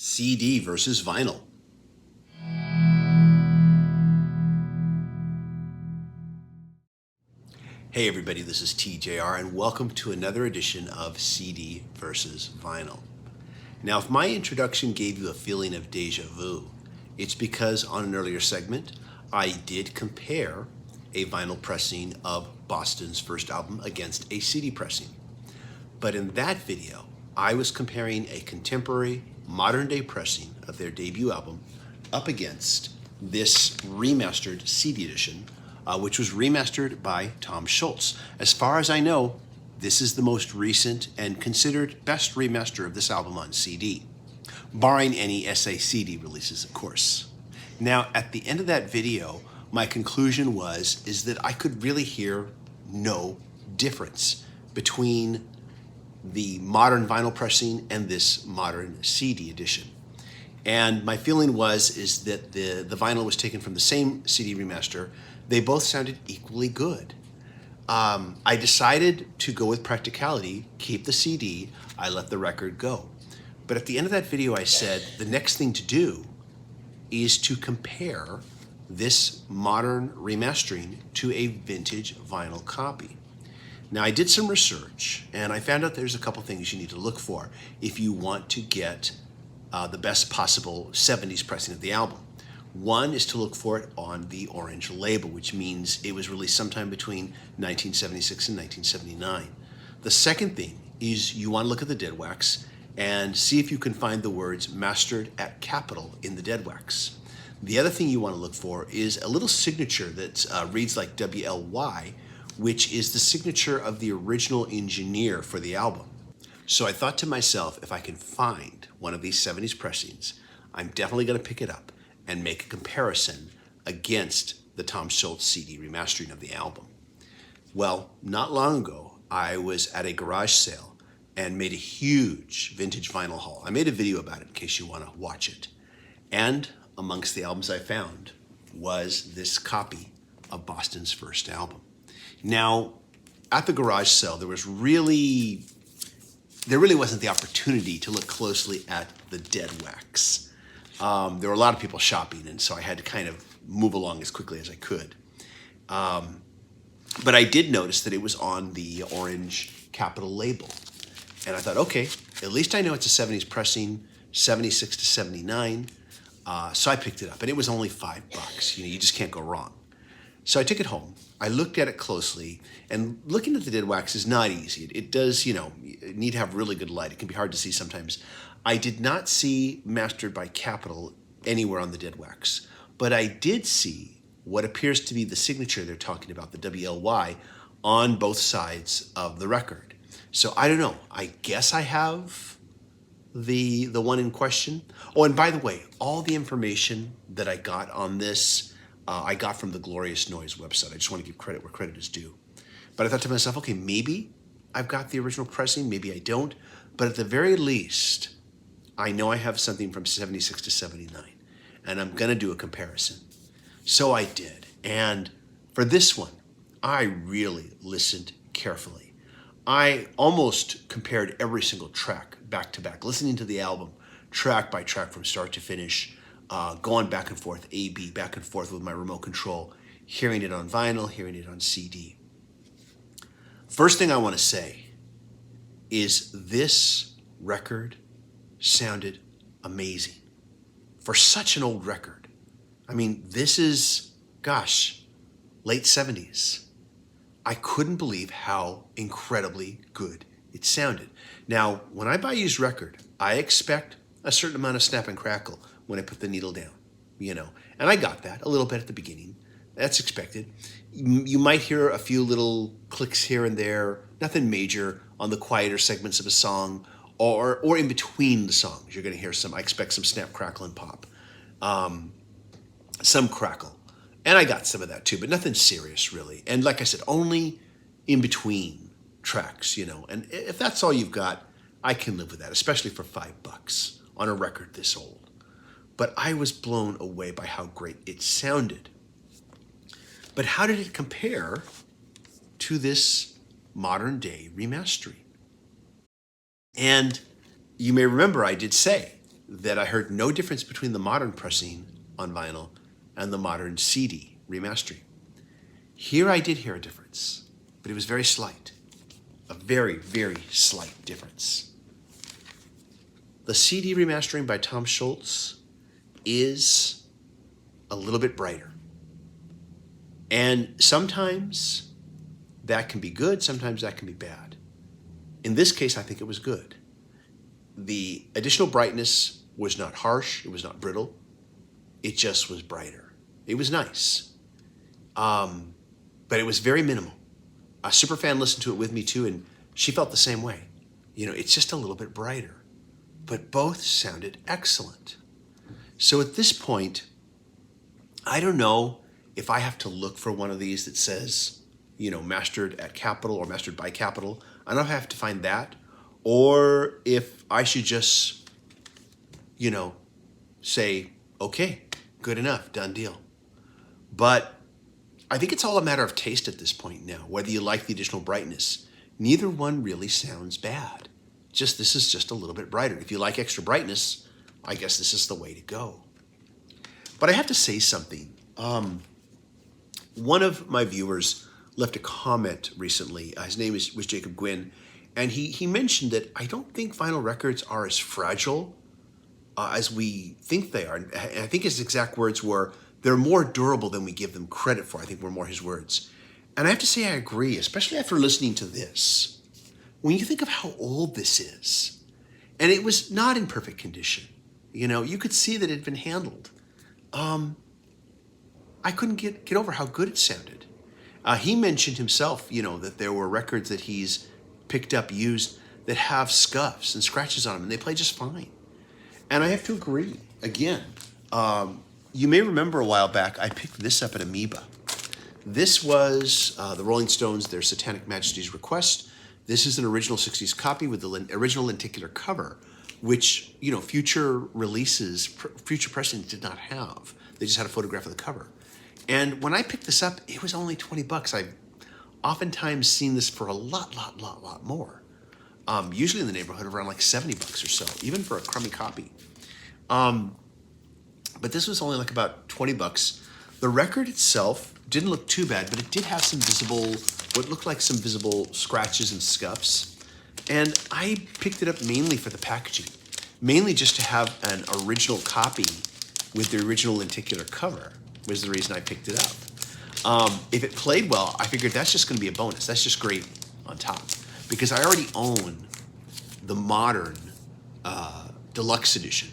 CD versus vinyl. Hey everybody, this is TJR and welcome to another edition of CD versus vinyl. Now, if my introduction gave you a feeling of deja vu, it's because on an earlier segment, I did compare a vinyl pressing of Boston's first album against a CD pressing. But in that video, I was comparing a contemporary modern day pressing of their debut album up against this remastered CD edition, which was remastered by Tom Scholz. As far as I know, this is the most recent and considered best remaster of this album on CD, barring any SACD releases, of course. Now, at the end of that video, my conclusion is that I could really hear no difference between the modern vinyl pressing and this modern CD edition. And my feeling is that the vinyl was taken from the same CD remaster. They both sounded equally good. I decided to go with practicality, keep the CD, I let the record go. But at the end of that video, I said the next thing to do is to compare this modern remastering to a vintage vinyl copy. Now, I did some research and I found out there's a couple things you need to look for if you want to get the best possible 70s pressing of the album. One is to look for it on the orange label, which means it was released sometime between 1976 and 1979. The second thing is you want to look at the dead wax and see if you can find the words mastered at capital in the dead wax. The other thing you want to look for is a little signature that reads like WLY, which is the signature of the original engineer for the album. So I thought to myself, if I can find one of these 70s pressings, I'm definitely going to pick it up and make a comparison against the Tom Scholz CD remastering of the album. Well, not long ago, I was at a garage sale and made a huge vintage vinyl haul. I made a video about it in case you want to watch it. And amongst the albums I found was this copy of Boston's first album. Now, at the garage sale, there really wasn't the opportunity to look closely at the dead wax. There were a lot of people shopping, and so I had to kind of move along as quickly as I could. But I did notice that it was on the orange capital label. And I thought, okay, at least I know it's a 70s pressing, 76 to 79. So I picked it up, and it was only $5. You just can't go wrong. So I took it home. I looked at it closely, and looking at the dead wax is not easy. It does, you need to have really good light. It can be hard to see sometimes. I did not see mastered by capital anywhere on the dead wax, but I did see what appears to be the signature they're talking about, the WLY, on both sides of the record. So I don't know. I guess I have the one in question. Oh, and by the way, all the information that I got on this, I got from the Glorious Noise website. I just want to give credit where credit is due. But I thought to myself, okay, maybe I've got the original pressing, maybe I don't. But at the very least, I know I have something from 76 to 79, and I'm going to do a comparison. So I did. And for this one, I really listened carefully. I almost compared every single track back to back, listening to the album track by track from start to finish, going back and forth, A-B, back and forth with my remote control, hearing it on vinyl, hearing it on CD. First thing I want to say is this record sounded amazing for such an old record. I mean, this is, late 70s. I couldn't believe how incredibly good it sounded. Now, when I buy a used record, I expect a certain amount of snap and crackle when I put the needle down, and I got that a little bit at the beginning. That's expected. You might hear a few little clicks here and there, nothing major on the quieter segments of a song, or in between the songs. You're going to hear I expect some snap, crackle, and pop. Some crackle. And I got some of that too, but nothing serious really. And like I said, only in between tracks, And if that's all you've got, I can live with that, especially for $5 on a record this old. But I was blown away by how great it sounded. But how did it compare to this modern day remastering? And you may remember I did say that I heard no difference between the modern pressing on vinyl and the modern CD remastering. Here I did hear a difference, but it was very slight. A very, very slight difference. The CD remastering by Tom Schultz is a little bit brighter. And sometimes that can be good, sometimes that can be bad. In this case, I think it was good. The additional brightness was not harsh, it was not brittle, it just was brighter. It was nice, but it was very minimal. A superfan listened to it with me too, and she felt the same way. You know, it's just a little bit brighter, but both sounded excellent. So at this point, I don't know if I have to look for one of these that says, you know, mastered at Capitol or mastered by Capitol. I don't know if I have to find that, or if I should just, you know, say, okay, good enough, done deal. But I think it's all a matter of taste at this point now, whether you like the additional brightness. Neither one really sounds bad. This is just a little bit brighter. If you like extra brightness, I guess this is the way to go. But I have to say something. One of my viewers left a comment recently. His name was Jacob Gwynn, and he mentioned that I don't think vinyl records are as fragile as we think they are. And I think his exact words were, they're more durable than we give them credit for. I think were more his words. And I have to say I agree, especially after listening to this. When you think of how old this is, and it was not in perfect condition. You know, you could see that it had been handled. I couldn't get over how good it sounded. He mentioned himself, you know, that there were records that he's picked up used that have scuffs and scratches on them, and they play just fine. And I have to agree. Again, you may remember a while back, I picked this up at Amoeba. This was the Rolling Stones, their Satanic Majesty's Request. This is an original 60s copy with the original lenticular cover, which, you know, future releases, future pressings did not have. They just had a photograph of the cover. And when I picked this up, it was only 20 bucks. I've oftentimes seen this for a lot more. Usually in the neighborhood of around like 70 bucks or so, even for a crummy copy. But this was only like about 20 bucks. The record itself didn't look too bad, but it did have some visible, what looked like some visible scratches and scuffs. And I picked it up mainly for the packaging, mainly just to have an original copy with the original lenticular cover was the reason I picked it up. If it played well, I figured that's just gonna be a bonus. That's just great on top, because I already own the modern deluxe edition,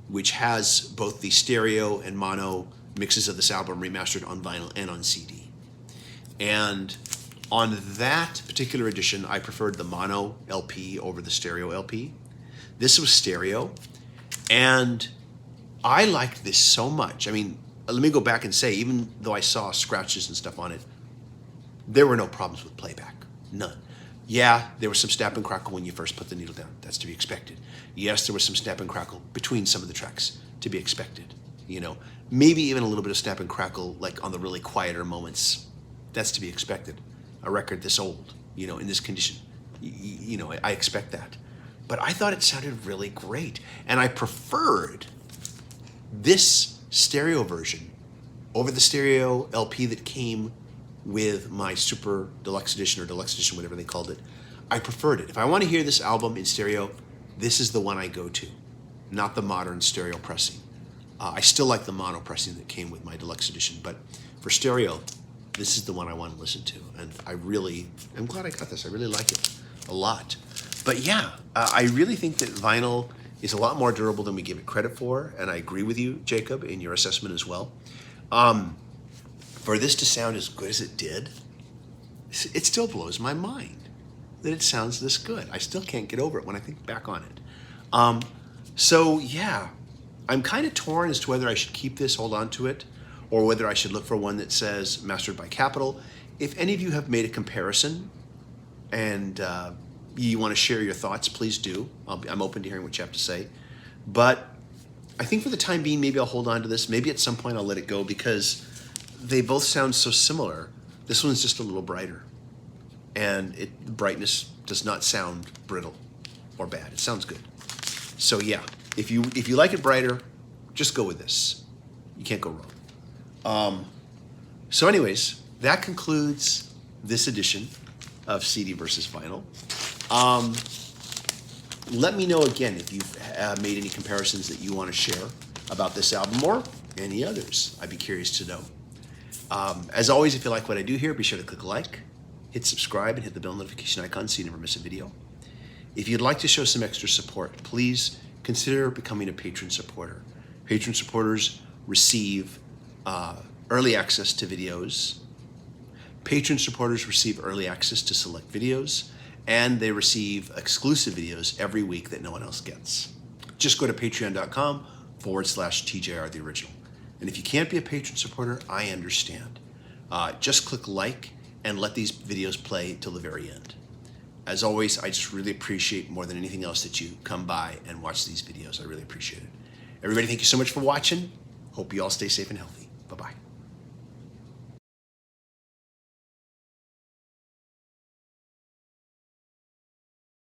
which has both the stereo and mono mixes of this album remastered on vinyl and on CD. And on that particular edition, I preferred the mono LP over the stereo LP. This was stereo, and I liked this so much. I mean, let me go back and say, even though I saw scratches and stuff on it, there were no problems with playback, none. Yeah, there was some snap and crackle when you first put the needle down. That's to be expected. Yes, there was some snap and crackle between some of the tracks, to be expected. You know, maybe even a little bit of snap and crackle, like on the really quieter moments. That's to be expected. A record this old, you know, in this condition, you know, I expect that. But I thought it sounded really great, and I preferred this stereo version over the stereo LP that came with my Super Deluxe Edition or Deluxe Edition, whatever they called it. I preferred it. If I want to hear this album in stereo, this is the one I go to, not the modern stereo pressing. I still like the mono pressing that came with my Deluxe Edition, but for stereo, this is the one I want to listen to. And I'm glad I got this. I really like it a lot. But yeah, I really think that vinyl is a lot more durable than we give it credit for, and I agree with you, Jacob, in your assessment as well. For this to sound as good as it did, it still blows my mind that it sounds this good. I still can't get over it when I think back on it. So yeah, I'm kind of torn as to whether I should keep this, hold on to it, or whether I should look for one that says mastered by Capitol. If any of you have made a comparison and you want to share your thoughts, please do. I'm open to hearing what you have to say. But I think for the time being, maybe I'll hold on to this. Maybe at some point I'll let it go because they both sound so similar. This one's just a little brighter. And the brightness does not sound brittle or bad. It sounds good. So yeah, If you like it brighter, just go with this. You can't go wrong. So anyways, that concludes this edition of CD versus Vinyl. Let me know again if you've made any comparisons that you want to share about this album or any others. I'd be curious to know. As always, if you like what I do here, be sure to click like, hit subscribe, and hit the bell notification icon so you never miss a video. If you'd like to show some extra support, please consider becoming a patron supporter. Patron supporters receive early access to videos. Patron supporters receive early access to select videos, and they receive exclusive videos every week that no one else gets. Just go to patreon.com/TJR the original. And if you can't be a patron supporter, I understand. Just click like and let these videos play till the very end. As always, I just really appreciate more than anything else that you come by and watch these videos. I really appreciate it. Everybody, thank you so much for watching. Hope you all stay safe and healthy. Bye-bye.